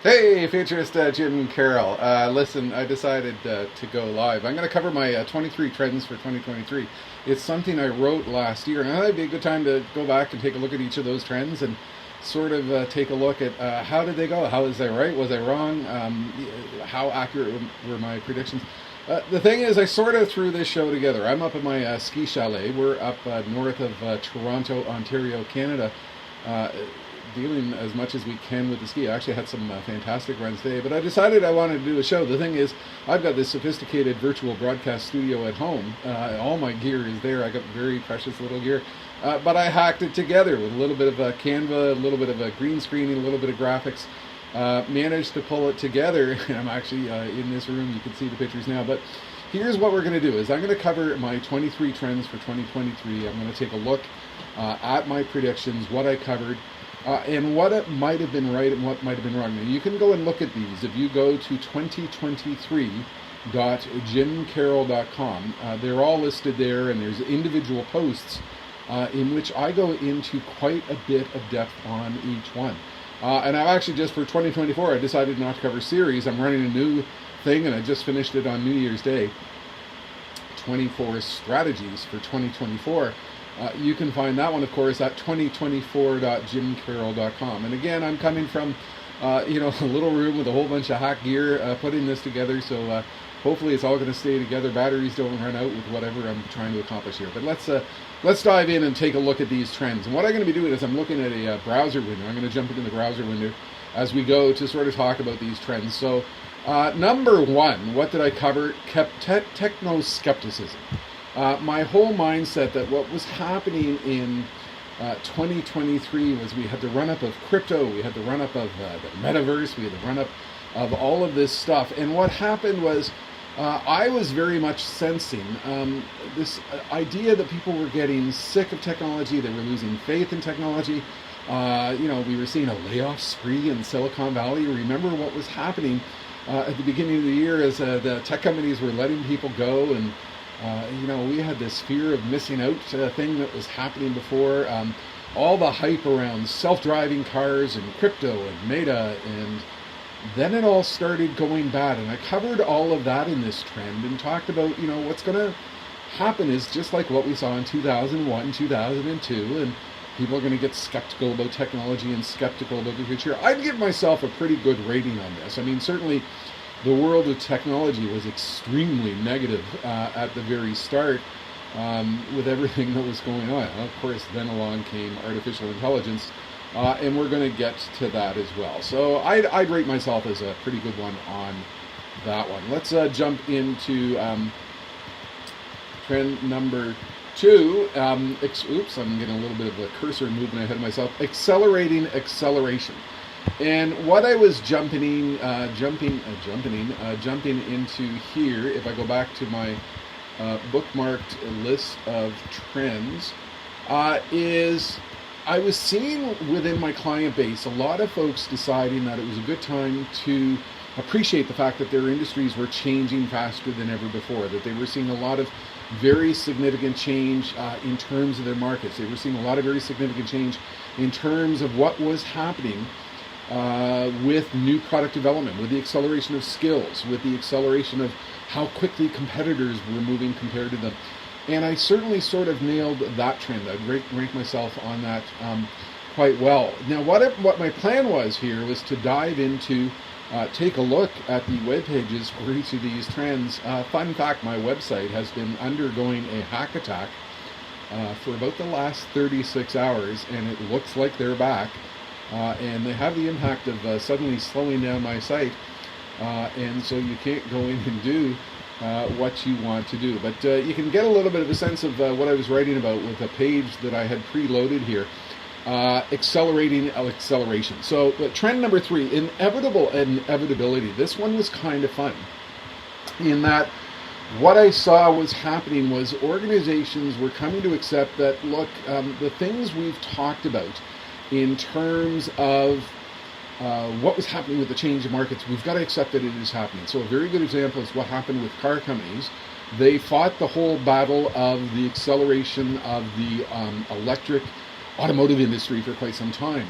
Hey, Futurist, Jim Carroll. Listen, I decided to go live. I'm going to cover my 23 trends for 2023. It's something I wrote last year, and I thought it'd be a good time to go back and take a look at each of those trends and sort of take a look at how did they go? How was I right? Was I wrong? How accurate were my predictions? The thing is, I sort of threw this show together. I'm up at my ski chalet. We're up north of Toronto, Ontario, Canada. Uh, Dealing as much as we can with the ski. I actually had some fantastic runs today, but I decided I wanted to do a show. The thing is, I've got this sophisticated virtual broadcast studio at home. All my gear is there. I got very precious little gear, but I hacked it together with a little bit of a Canva, a little bit of a green screening, a little bit of graphics. Managed to pull it together. I'm actually in this room. You can see the pictures now, but here's what we're going to do is I'm going to cover my 23 trends for 2023. I'm going to take a look at my predictions, what I covered, and what it might have been right and what might have been wrong. Now, you can go and look at these. If you go to 2023.jimcarroll.com, they're all listed there, and there's individual posts in which I go into quite a bit of depth on each one. And I've actually just for 2024, I decided not to cover series. I'm running a new thing, and I just finished it on New Year's Day. 24 strategies for 2024. You can find that one, of course, at 2024.jimcarroll.com. And again, I'm coming from, a little room with a whole bunch of hack gear, putting this together. So hopefully it's all going to stay together. Batteries don't run out with whatever I'm trying to accomplish here. But let's dive in and take a look at these trends. And what I'm going to be doing is I'm looking at a browser window. I'm going to jump into the browser window as we go to sort of talk about these trends. So number one, what did I cover? Techno-skepticism. My whole mindset that what was happening in 2023 was we had the run-up of crypto, we had the run-up of the metaverse, we had the run-up of all of this stuff. And what happened was I was very much sensing this idea that people were getting sick of technology, they were losing faith in technology. We were seeing a layoff spree in Silicon Valley. Remember what was happening at the beginning of the year as the tech companies were letting people go, and we had this fear of missing out thing that was happening before. All the hype around self-driving cars and crypto and Meta, and then it all started going bad. And I covered all of that in this trend and talked about, what's going to happen is just like what we saw in 2001, 2002, and people are going to get skeptical about technology and skeptical about the future. I'd give myself a pretty good rating on this. I mean, certainly the world of technology was extremely negative at the very start with everything that was going on. Of course, then along came artificial intelligence, and we're going to get to that as well. So I'd rate myself as a pretty good one on that one. Let's jump into trend number two. Oops, I'm getting a little bit of a cursor movement ahead of myself. Accelerating acceleration. And what I was jumping into here, if I go back to my bookmarked list of trends, is I was seeing within my client base a lot of folks deciding that it was a good time to appreciate the fact that their industries were changing faster than ever before, that they were seeing a lot of very significant change in terms of their markets. They were seeing a lot of very significant change in terms of what was happening with new product development, with the acceleration of skills, with the acceleration of how quickly competitors were moving compared to them. And I certainly sort of nailed that trend. I'd rank myself on that quite well. Now, what my plan was here was to dive into, take a look at the web pages for each of these trends. Fun fact, my website has been undergoing a hack attack for about the last 36 hours, and it looks like they're back. And they have the impact of suddenly slowing down my site, and so you can't go in and do what you want to do. But you can get a little bit of a sense of what I was writing about with a page that I had preloaded here. Accelerating acceleration. So trend number three, inevitable inevitability. This one was kind of fun in that what I saw was happening was organizations were coming to accept that, look, the things we've talked about in terms of what was happening with the change of markets, we've got to accept that it is happening. So a very good example is what happened with car companies. They fought the whole battle of the acceleration of the electric automotive industry for quite some time.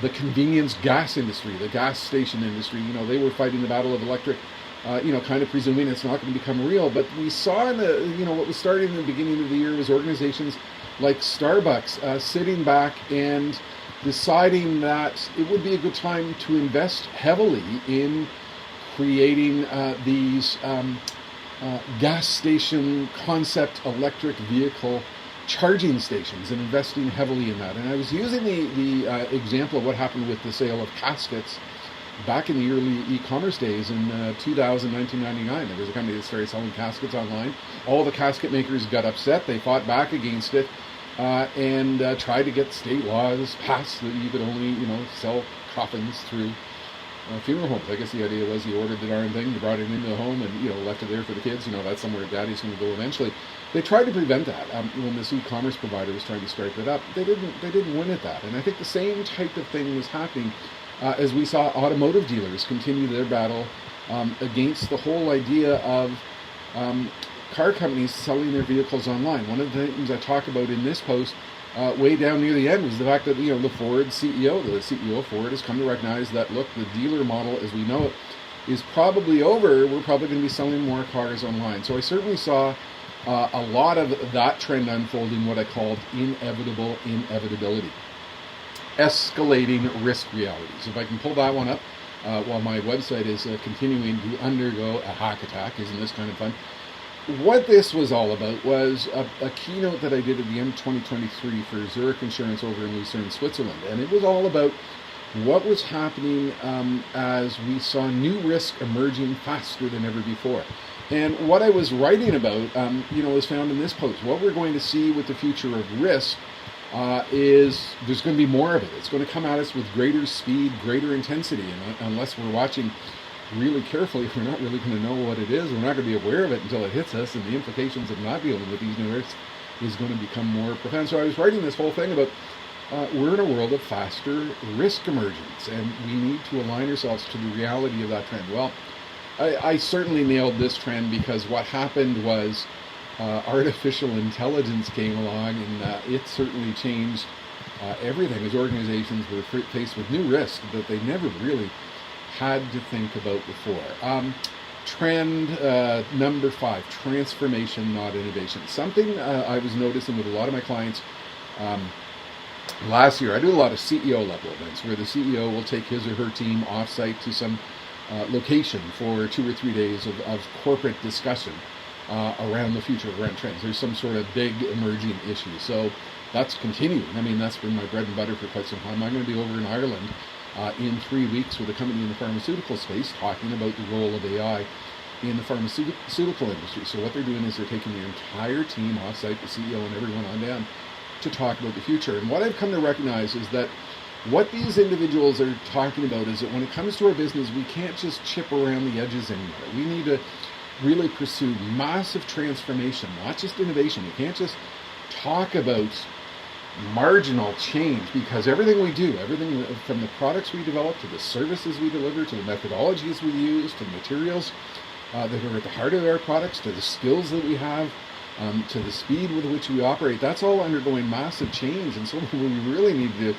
the convenience gas industry, the gas station industry. They were fighting the battle of electric, kind of presuming it's not going to become real. But we saw what was starting in the beginning of the year was organizations like Starbucks sitting back and deciding that it would be a good time to invest heavily in creating these gas station concept electric vehicle charging stations and investing heavily in that. And I was using the example of what happened with the sale of caskets back in the early e-commerce days in 1999. There was a company that started selling caskets online. All the casket makers got upset. They fought back against it and tried to get state laws passed that you could only, sell coffins through funeral homes. I guess the idea was you ordered the darn thing, you brought it into the home, and left it there for the kids. That's somewhere Daddy's going to go eventually. They tried to prevent that when this e-commerce provider was trying to strike it up. They didn't win at that, and I think the same type of thing was happening as we saw automotive dealers continue their battle against the whole idea of car companies selling their vehicles online. One of the things I talk about in this post way down near the end was the fact that the Ford CEO, the CEO of Ford, has come to recognize that, look, the dealer model as we know it is probably over. We're probably going to be selling more cars online. So I certainly saw a lot of that trend unfolding, what I called inevitable inevitability. Escalating risk realities. If I can pull that one up while my website is continuing to undergo a hack attack. Isn't this kind of fun? What this was all about was a keynote that I did at the end of 2023 for Zurich Insurance over in Lucerne, Switzerland. And it was all about what was happening as we saw new risk emerging faster than ever before. And what I was writing about, is found in this post. What we're going to see with the future of risk is there's going to be more of it. It's going to come at us with greater speed, greater intensity. And unless we're watching really carefully, we're not really going to know what it is. We're not going to be aware of it until it hits us, and the implications of not dealing with these new risks is going to become more profound. So I was writing this whole thing about we're in a world of faster risk emergence, and we need to align ourselves to the reality of that trend. Well, I certainly nailed this trend because what happened was artificial intelligence came along, and it certainly changed everything as organizations were faced with new risks that they never really had to think about before. Trend number 5, transformation, not innovation. Something I was noticing with a lot of my clients last year. I do a lot of CEO level events where the CEO will take his or her team offsite to some location for 2 or 3 days of corporate discussion around the future, around trends. There's some sort of big emerging issue. So that's continuing. I mean, that's been my bread and butter for quite some time. I'm going to be over in Ireland in 3 weeks with a company in the pharmaceutical space talking about the role of AI in the pharmaceutical industry. So what they're doing is they're taking their entire team offsite, the CEO and everyone on down, to talk about the future. And what I've come to recognize is that what these individuals are talking about is that when it comes to our business, we can't just chip around the edges anymore. We need to really pursue massive transformation, not just innovation. We can't just talk about marginal change, because everything we do, everything from the products we develop to the services we deliver to the methodologies we use to the materials that are at the heart of our products to the skills that we have to the speed with which we operate, that's all undergoing massive change. And so we really need to,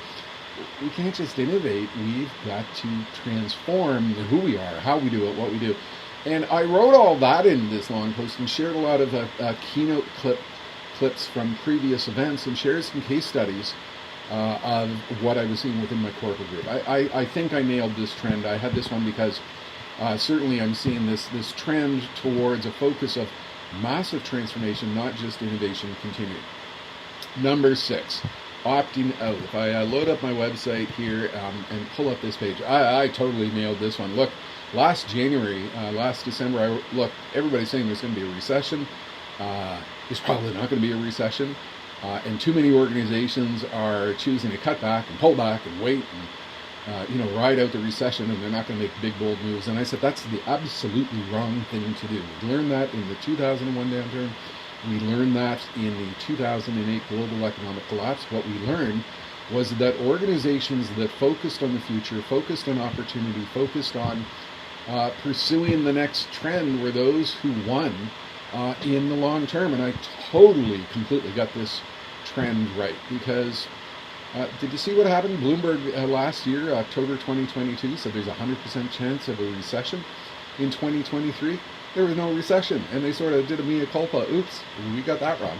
we can't just innovate, we've got to transform who we are, how we do it, what we do. And I wrote all that in this long post and shared a lot of keynote clips from previous events and shared some case studies of what I was seeing within my corporate group. I think I nailed this trend. I had this one because certainly I'm seeing this trend towards a focus of massive transformation, not just innovation, continue. Number 6, opting out. If I load up my website here and pull up this page, I totally nailed this one. Look, last January, last December, everybody's saying there's going to be a recession. There's probably not going to be a recession. And too many organizations are choosing to cut back and pull back and wait and ride out the recession, and they're not going to make big, bold moves. And I said, that's the absolutely wrong thing to do. We learned that in the 2001 downturn. We learned that in the 2008 global economic collapse. What we learned was that organizations that focused on the future, focused on opportunity, focused on pursuing the next trend were those who won in the long term. And I totally, completely got this trend right, because Did you see what happened? Bloomberg last year, October 2022, said there's a 100% chance of a recession in 2023. There was no recession, and they sort of did a mea culpa. Oops, we got that wrong.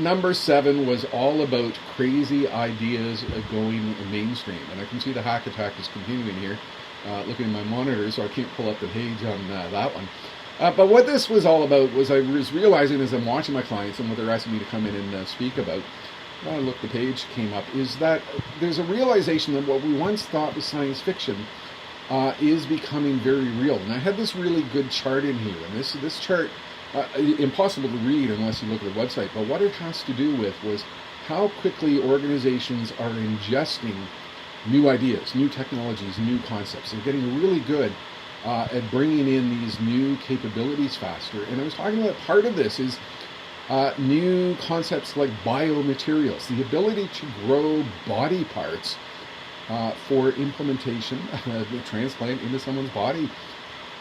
Number 7 was all about crazy ideas going mainstream, and I can see the hack attack is continuing here. Looking at my monitor, so I can't pull up the page on that one. But what this was all about was I was realizing as I'm watching my clients and what they're asking me to come in and speak about. Look, the page came up, is that there's a realization that what we once thought was science fiction is becoming very real. And I had this really good chart in here, and this chart, impossible to read unless you look at the website, but what it has to do with was how quickly organizations are ingesting new ideas, new technologies, new concepts. They're getting really good at bringing in these new capabilities faster. And I was talking about part of this is new concepts like biomaterials, the ability to grow body parts for implementation, the transplant into someone's body.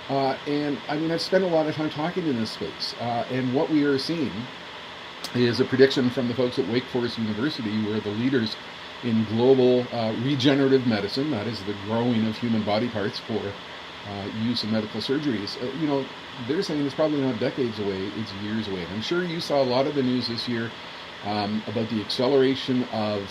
And I mean, I've spent a lot of time talking in this space, and what we are seeing is a prediction from the folks at Wake Forest University, who are the leaders in global regenerative medicine, that is the growing of human body parts for use in medical surgeries. They're saying it's probably not decades away, it's years away. And I'm sure you saw a lot of the news this year about the acceleration of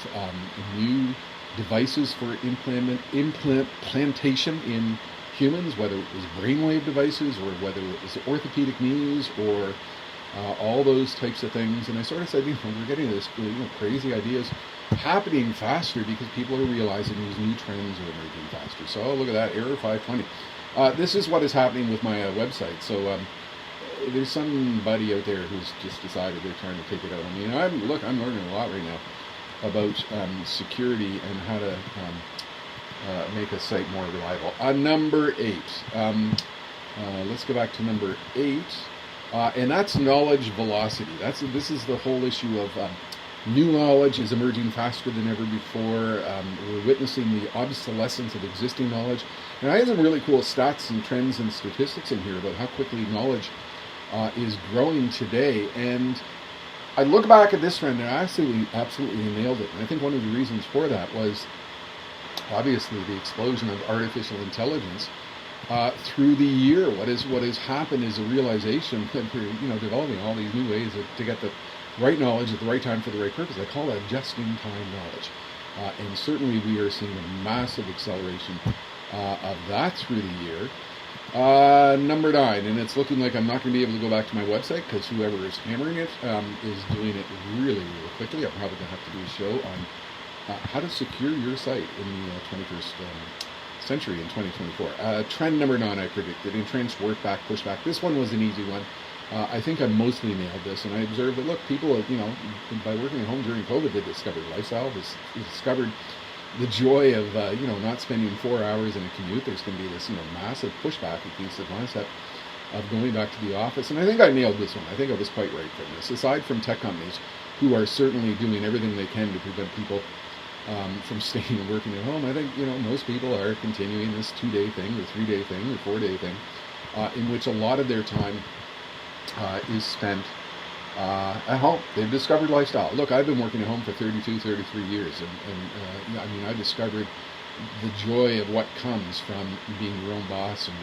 new devices for implantation in humans, whether it was brainwave devices or whether it was orthopedic knees or all those types of things. And I sort of said, we're getting this crazy ideas happening faster because people are realizing these new trends are emerging faster. So look at that, error 520. This is what is happening with my website. So there's somebody out there who's just decided they're trying to take it out on me. And I'm learning a lot right now about security and how to make a site more reliable. Number 8. Let's go back to number 8. And that's knowledge velocity. This is the whole issue of new knowledge is emerging faster than ever before. We're witnessing the obsolescence of existing knowledge. And I have some really cool stats and trends and statistics in here about how quickly knowledge is growing today. And I look back at this trend and I absolutely nailed it. And I think one of the reasons for that was obviously the explosion of artificial intelligence. Through the year, what has happened is a realization that we're developing all these new ways to get the right knowledge at the right time for the right purpose. I call that just-in-time knowledge. And certainly we are seeing a massive acceleration of that through the year. Number 9, and it's looking like I'm not going to be able to go back to my website because whoever is hammering it is doing it really, really quickly. I'm probably going to have to do a show on how to secure your site in the 21st century in 2024. Trend number 9, I predicted. Entrenched, work back, push back. This one was an easy one. I think I mostly nailed this, and I observed that, look, people, by working at home during COVID, they discovered lifestyle, they discovered the joy of, not spending 4 hours in a commute. There's going to be this, massive pushback against the concept of going back to the office. And I think I nailed this one. I think I was quite right from this. Aside from tech companies, who are certainly doing everything they can to prevent people from staying and working at home, I think, most people are continuing this 2-day thing, or 3-day thing, or 4-day thing, in which a lot of their time is spent at home. They've discovered lifestyle. Look, I've been working at home for 32, 33 years, and I discovered the joy of what comes from being your own boss and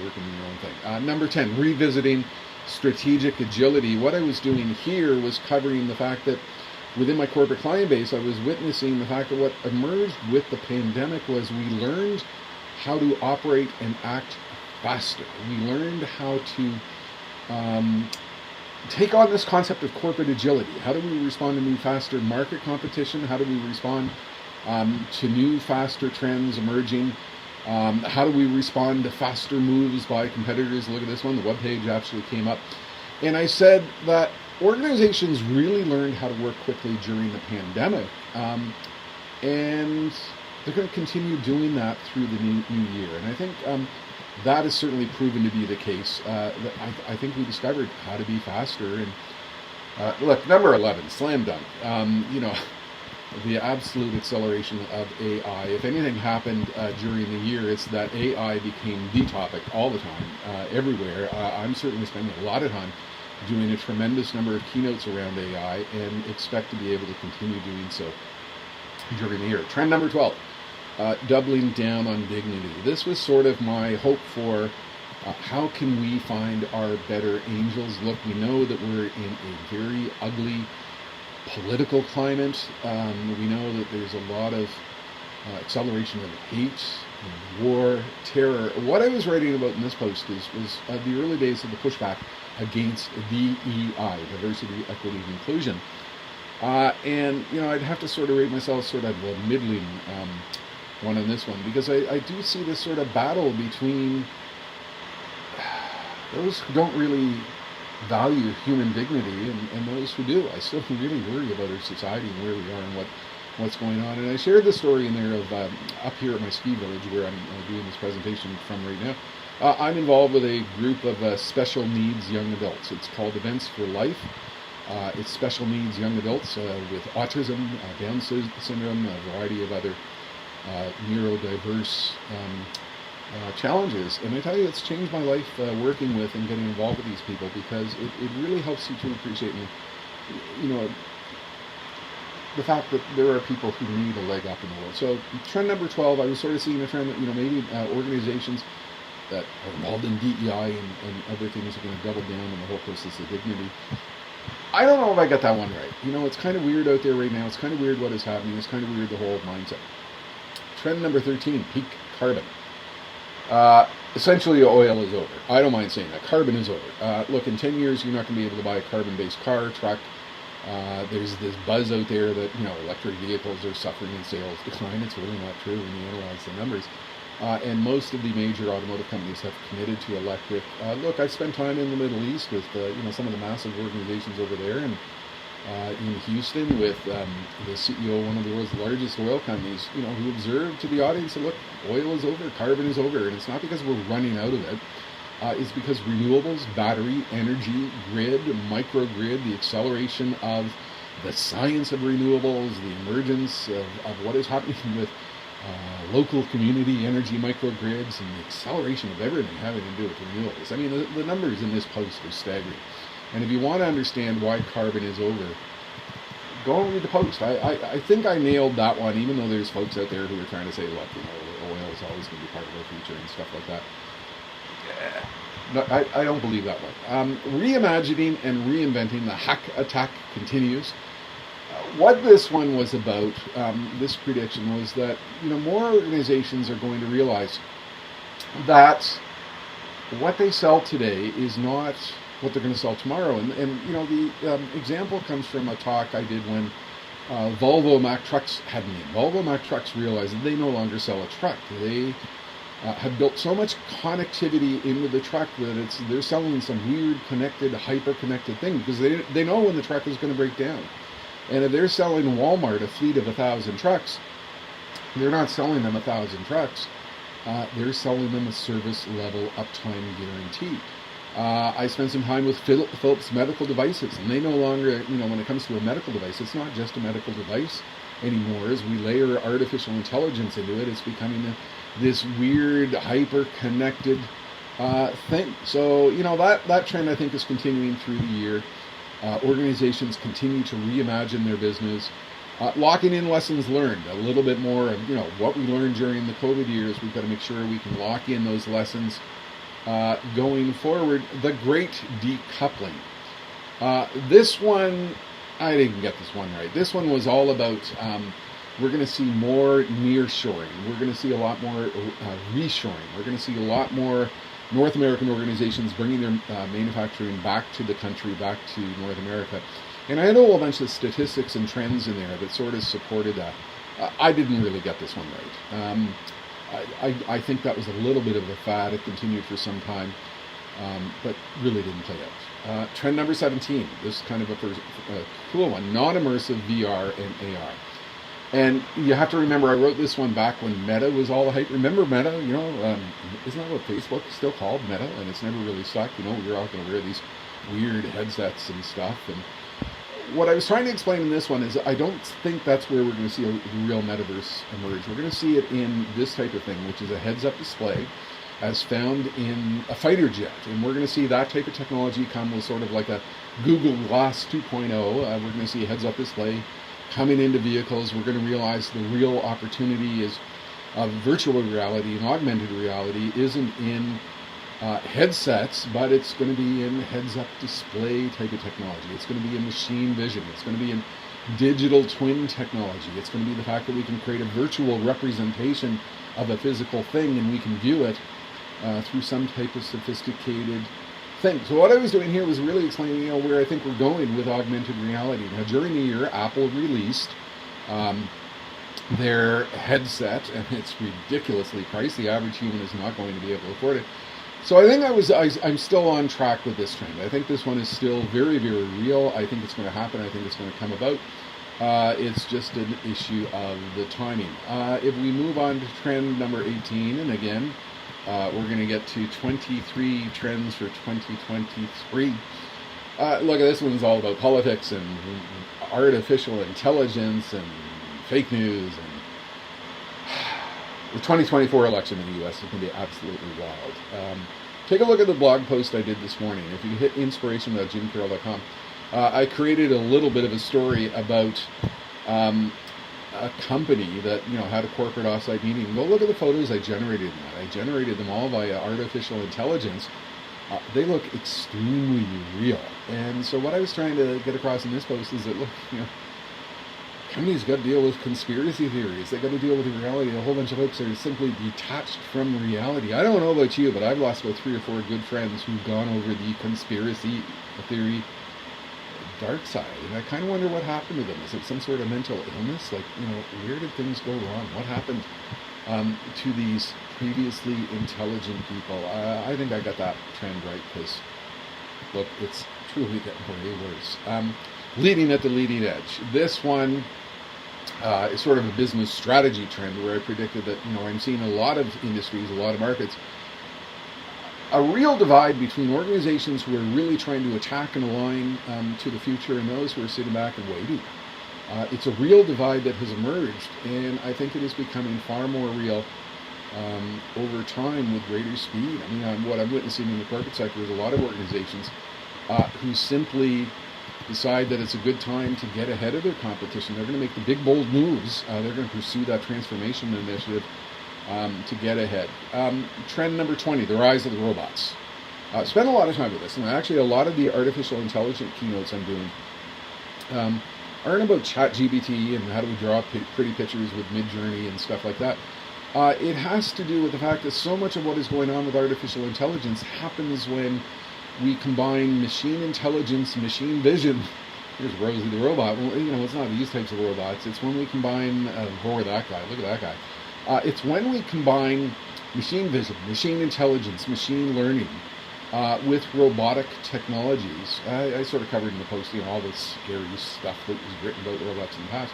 working in your own thing. Number 10, revisiting strategic agility. What I was doing here was covering the fact that within my corporate client base, I was witnessing the fact that what emerged with the pandemic was we learned how to operate and act faster. We learned how to take on this concept of corporate agility. How do we respond to new, faster market competition? How do we respond to new, faster trends emerging? How do we respond to faster moves by competitors? Look at this one. The webpage actually came up. And I said that organizations really learned how to work quickly during the pandemic. And they're going to continue doing that through the new year. And I think that has certainly proven to be the case. I think we discovered how to be faster. And look, number 11, slam dunk. The absolute acceleration of AI. If anything happened during the year, it's that AI became the topic all the time, everywhere. I'm certainly spending a lot of time doing a tremendous number of keynotes around AI and expect to be able to continue doing so during the year. Trend number 12, doubling down on dignity. This was sort of my hope for how can we find our better angels. Look, we know that we're in a very ugly political climate. We know that there's a lot of acceleration of hate, and war, terror. What I was writing about in this post was the early days of the pushback against DEI, diversity, equity, and inclusion. And, I'd have to sort of rate myself sort of a middling one on this one, because I do see this sort of battle between those who don't really value human dignity and those who do. I still really worry about our society and where we are and what's going on. And I shared the story in there of up here at my ski village where I'm doing this presentation from right now. I'm involved with a group of special needs young adults. It's called Events for Life. It's special needs young adults with autism, Down syndrome, a variety of other neurodiverse challenges. And I tell you, it's changed my life working with and getting involved with these people, because it really helps you to appreciate the fact that there are people who need a leg up in the world. So trend number 12, I was sort of seeing a trend that, maybe organizations that are involved in DEI and other things are going to double down on the whole process of dignity. I don't know if I got that one right. It's kind of weird out there right now. It's kind of weird what is happening. It's kind of weird, the whole mindset. Trend number 13, peak carbon. Essentially, oil is over. I don't mind saying that. Carbon is over. Look, in 10 years, you're not going to be able to buy a carbon-based car, truck. There's this buzz out there that, electric vehicles are suffering in sales decline. It's really not true when you analyze the numbers. And most of the major automotive companies have committed to electric. Look, I've spent time in the Middle East with some of the massive organizations over there, and in Houston with the CEO of one of the world's largest oil companies, who observed to the audience that, look, oil is over, carbon is over, and it's not because we're running out of it. Is because renewables, battery, energy, grid, microgrid, the acceleration of the science of renewables, the emergence of what is happening with local community energy microgrids, and the acceleration of everything having to do with renewables. I mean, the numbers in this post are staggering. And if you want to understand why carbon is over, go and read the post. I think I nailed that one, even though there's folks out there who are trying to say, look, oil is always going to be part of our future and stuff like that. No, I don't believe that one. Reimagining and reinventing the hack attack continues. What this one was about, this prediction, was that more organizations are going to realize that what they sell today is not what they're going to sell tomorrow. And the example comes from a talk I did when Volvo Mack Trucks had me. Volvo Mack Trucks realized that they no longer sell a truck. They have built so much connectivity into the truck that they're selling some weird connected, hyper-connected thing, because they know when the truck is going to break down. And if they're selling Walmart a fleet of 1,000 trucks, they're not selling them 1,000 trucks. They're selling them a service level uptime guarantee. I spent some time with Philips Medical Devices, and they no longer, when it comes to a medical device, it's not just a medical device anymore. As we layer artificial intelligence into it, it's becoming this weird, hyper-connected thing. So, that trend, I think, is continuing through the year. Organizations continue to reimagine their business, locking in lessons learned, a little bit more of, what we learned during the COVID years. We've got to make sure we can lock in those lessons going forward. The great decoupling. This one, I didn't get this one right. This one was all about, we're going to see more nearshoring. We're going to see a lot more reshoring. We're going to see a lot more North American organizations bringing their manufacturing back to the country, back to North America. And I had a whole bunch of statistics and trends in there that sort of supported that. I didn't really get this one right. I think that was a little bit of a fad. It continued for some time, but really didn't play out. Trend number 17, this is kind of a cool one, non-immersive VR and AR. And you have to remember, I wrote this one back when Meta was all the hype. Remember Meta? Isn't that what Facebook is still called, Meta? And it's never really stuck. We're all going to wear these weird headsets and stuff. And what I was trying to explain in this one is I don't think that's where we're going to see a real metaverse emerge. We're going to see it in this type of thing, which is a heads-up display as found in a fighter jet. And we're going to see that type of technology come with sort of like a Google Glass 2.0. We're going to see a heads-up display coming into vehicles. We're going to realize the real opportunity is virtual reality and augmented reality isn't in headsets, but it's going to be in heads-up display type of technology. It's going to be in machine vision. It's going to be in digital twin technology. It's going to be the fact that we can create a virtual representation of a physical thing and we can view it through some type of sophisticated thing. So what I was doing here was really explaining, where I think we're going with augmented reality. Now, during the year, Apple released their headset, and it's ridiculously priced. The average human is not going to be able to afford it. So I think I'm still on track with this trend. I think this one is still very, very real. I think it's going to happen. I think it's going to come about. It's just an issue of the timing. If we move on to trend number 18, and again, we're going to get to 23 trends for 2023. Look, this one's all about politics and artificial intelligence and fake news, and the 2024 election in the U.S. is going to be absolutely wild. Take a look at the blog post I did this morning. If you hit inspiration.jimcarroll.com, I created a little bit of a story about a company that had a corporate offsite meeting. Go look at the photos I generated in that. I generated them all via artificial intelligence. They look extremely real. And so what I was trying to get across in this post is that, look, companies got to deal with conspiracy theories. They got to deal with the reality. A whole bunch of folks are simply detached from reality. I don't know about you, but I've lost about 3 or 4 good friends who've gone over the conspiracy theory dark side. And I kind of wonder what happened to them. Is it some sort of mental illness? Like, where did things go wrong? What happened to these previously intelligent people? I think I got that trend right, because, look, it's truly getting way worse. Leading at the leading edge. This one is sort of a business strategy trend where I predicted that, I'm seeing a lot of industries, a lot of markets, a real divide between organizations who are really trying to attack and align to the future and those who are sitting back and waiting. It's a real divide that has emerged, and I think it is becoming far more real over time with greater speed. What I'm witnessing in the corporate sector is a lot of organizations who simply decide that it's a good time to get ahead of their competition. They're going to make the big, bold moves. They're going to pursue that transformation initiative to get ahead. Trend number 20, the rise of the robots. Spend a lot of time with this, and actually a lot of the artificial intelligence keynotes I'm doing aren't about ChatGPT and how do we draw pretty pictures with Midjourney and stuff like that. It has to do with the fact that so much of what is going on with artificial intelligence happens when we combine machine intelligence, machine vision. Here's Rosie the robot. Well, it's not these types of robots. It's when we combine, or that guy, look at that guy. It's when we combine machine vision, machine intelligence, machine learning with robotic technologies. I sort of covered in the post, all this scary stuff that was written about robots in the past.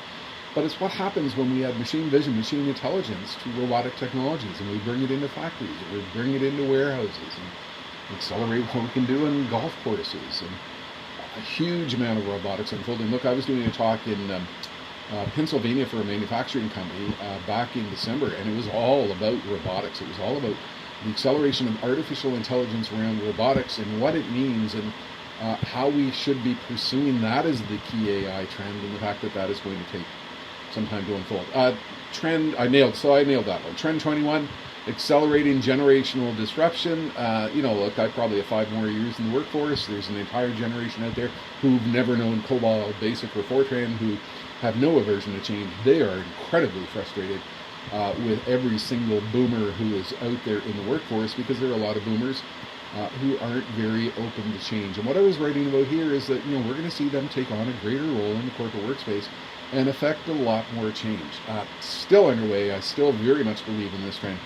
But it's what happens when we add machine vision, machine intelligence to robotic technologies, and we bring it into factories, and we bring it into warehouses, and accelerate what we can do in golf courses, and a huge amount of robotics unfolding. Look, I was doing a talk in Pennsylvania for a manufacturing company back in December, and it was all about robotics. It was all about the acceleration of artificial intelligence around robotics and what it means, and how we should be pursuing that as the key AI trend, and the fact that that is going to take some time to unfold. I nailed that one. Trend 21. Accelerating generational disruption. Look, I probably have 5 more years in the workforce. There's an entire generation out there who've never known COBOL, BASIC, or Fortran, who have no aversion to change. They are incredibly frustrated with every single boomer who is out there in the workforce, because there are a lot of boomers who aren't very open to change. And what I was writing about here is that, we're going to see them take on a greater role in the corporate workspace and affect a lot more change. Still underway. I still very much believe in this trend,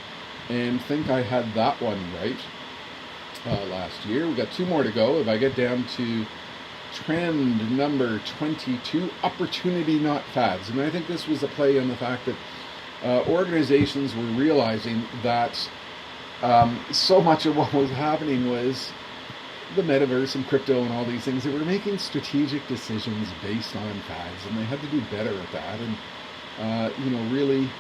and think I had that one right last year. We've got 2 more to go. If I get down to trend number 22, opportunity, not fads. And I think this was a play on the fact that organizations were realizing that so much of what was happening was the metaverse and crypto and all these things. They were making strategic decisions based on fads, and they had to do better at that, and really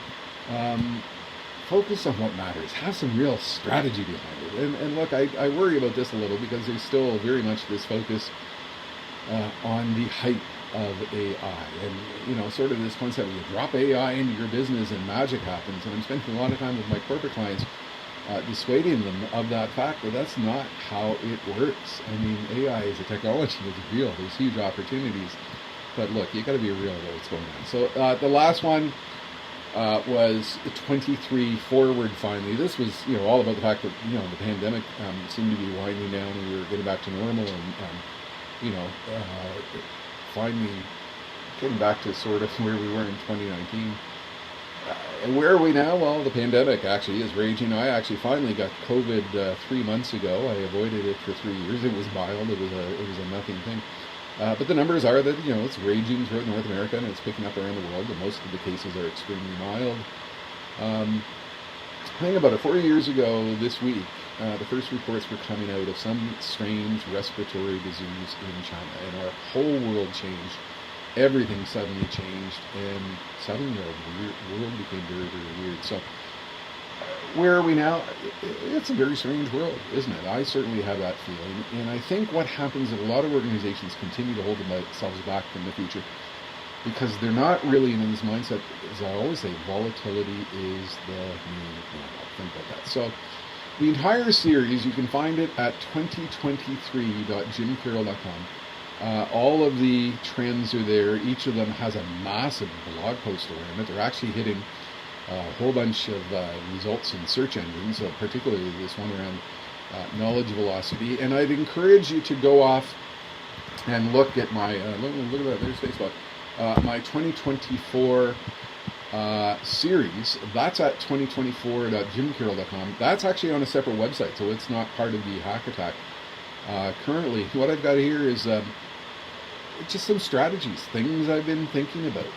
focus on what matters, have some real strategy behind it. And look, I worry about this a little, because there's still very much this focus on the hype of AI. And, sort of this concept where you drop AI into your business and magic happens. And I'm spending a lot of time with my corporate clients dissuading them of that fact that that's not how it works. I mean, AI is a technology, it's real. There's huge opportunities. But look, you got to be real about what's going on. So the last one was 23 forward. Finally, this was all about the fact that the pandemic seemed to be winding down and we were getting back to normal, and finally getting back to sort of where we were in 2019. And where are we now? Well, the pandemic actually is raging. I actually finally got COVID 3 months ago. I avoided it for 3 years. It was mild. It was a nothing thing. But the numbers are that it's raging throughout North America and it's picking up around the world. And most of the cases are extremely mild. Think about it. 4 years ago this week, the first reports were coming out of some strange respiratory disease in China, and our whole world changed. Everything suddenly changed, and suddenly the world became very, very weird. So where are we now? It's a very strange world, isn't it? I certainly have that feeling. And I think what happens is a lot of organizations continue to hold themselves back from the future because they're not really in this mindset. As I always say, volatility is the new normal. Think about that. So the entire series, you can find it at 2023.jimcarroll.com. All of the trends are there. Each of them has a massive blog post around it. They're actually hitting a whole bunch of results in search engines, particularly this one around knowledge velocity. And I'd encourage you to go off and look at my, look at that, there's Facebook, my 2024 series. That's at 2024.jimcarroll.com. That's actually on a separate website, so it's not part of the Hack Attack. Currently, what I've got here is just some strategies, things I've been thinking about.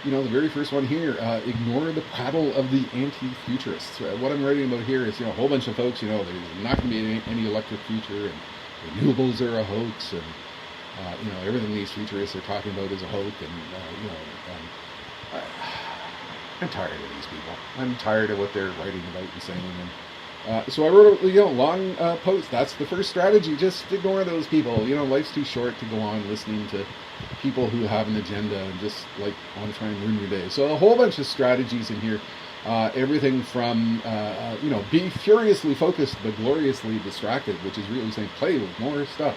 The very first one here, ignore the prattle of the anti-futurists. What I'm writing about here is, a whole bunch of folks, there's not going to be any electric future, and renewables are a hoax, and, everything these futurists are talking about is a hoax, and, I'm tired of these people. I'm tired of what they're writing about and saying, so I wrote a long post. That's the first strategy. Just ignore those people. Life's too short to go on listening to people who have an agenda and just want to try and ruin your day. So a whole bunch of strategies in here. Everything from be furiously focused but gloriously distracted, which is really saying play with more stuff.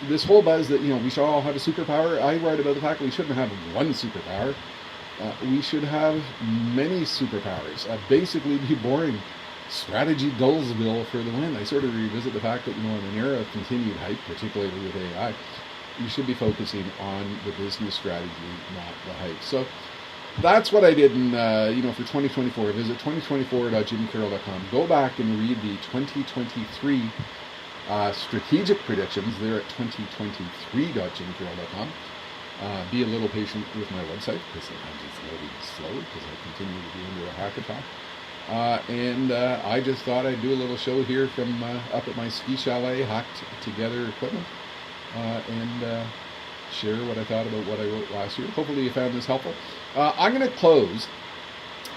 This whole buzz that we should all have a superpower. I write about the fact that we shouldn't have one superpower. We should have many superpowers. Basically, be boring. Strategy Dullsville for the win. I sort of revisit the fact that, in an era of continued hype, particularly with AI, you should be focusing on the business strategy, not the hype. So that's what I did for 2024. Visit 2024.jimcarroll.com. Go back and read the 2023 strategic predictions. They're at 2023.jimcarroll.com. Be a little patient with my website because sometimes it's loading slow because I continue to be under a hack attack. I just thought I'd do a little show here from up at my ski chalet, hacked together equipment, and share what I thought about what I wrote last year. Hopefully you found this helpful. I'm going to close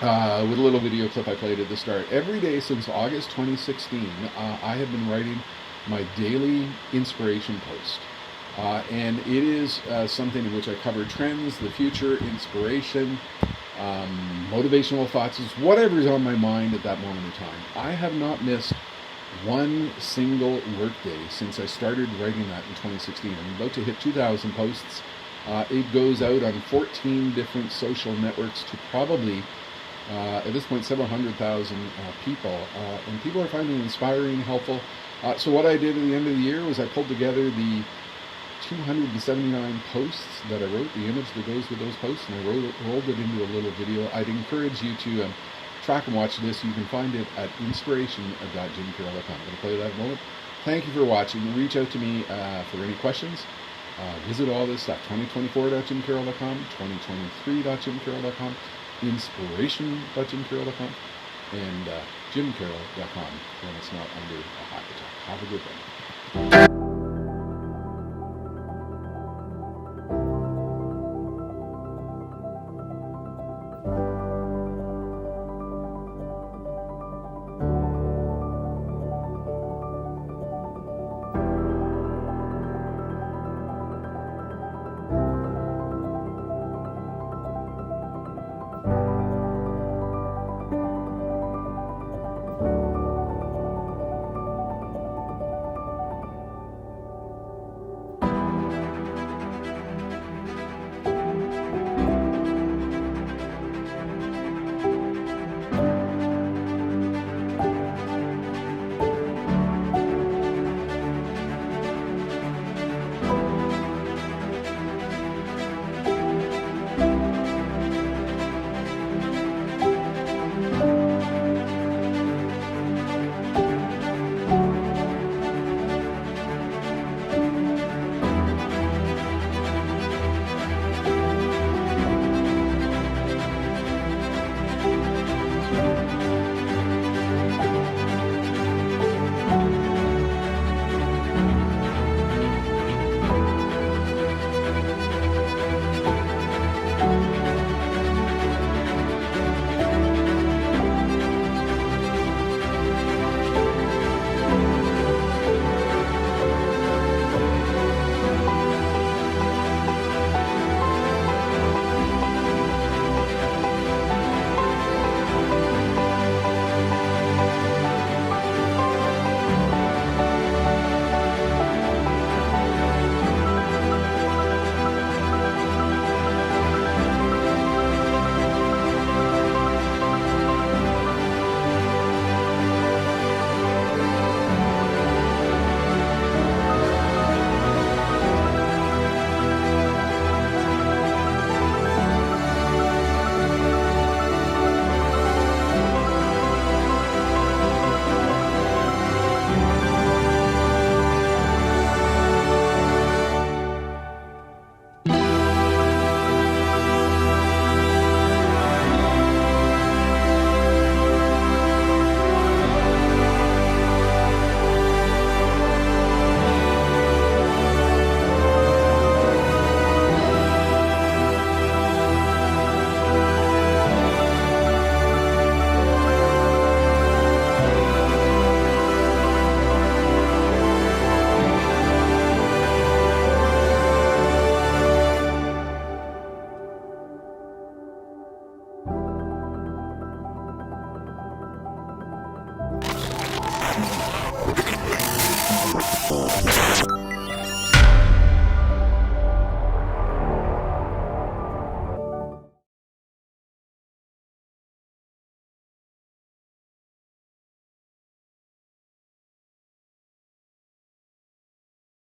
with a little video clip I played at the start. Every day since August 2016, I have been writing my daily inspiration post. And it is something in which I cover trends, the future, inspiration, motivational thoughts, is whatever is on my mind at that moment in time. I have not missed one single workday since I started writing that in 2016. I'm about to hit 2,000 posts. It goes out on 14 different social networks to probably, at this point, several hundred thousand people. And people are finding it inspiring, helpful. So what I did at the end of the year was I pulled together the 279 posts that I wrote, the image that goes with those posts, and I rolled it into a little video. I'd encourage you to track and watch this. You can find it at inspiration.jimcarroll.com. I'm going to play that moment. Thank you for watching. Reach out to me for any questions. Visit all this at 2024.jimcarroll.com, 2023.jimcarroll.com, inspiration.jimcarroll.com, and jimcarroll.com when it's not under a hack attack. Have a good one. you.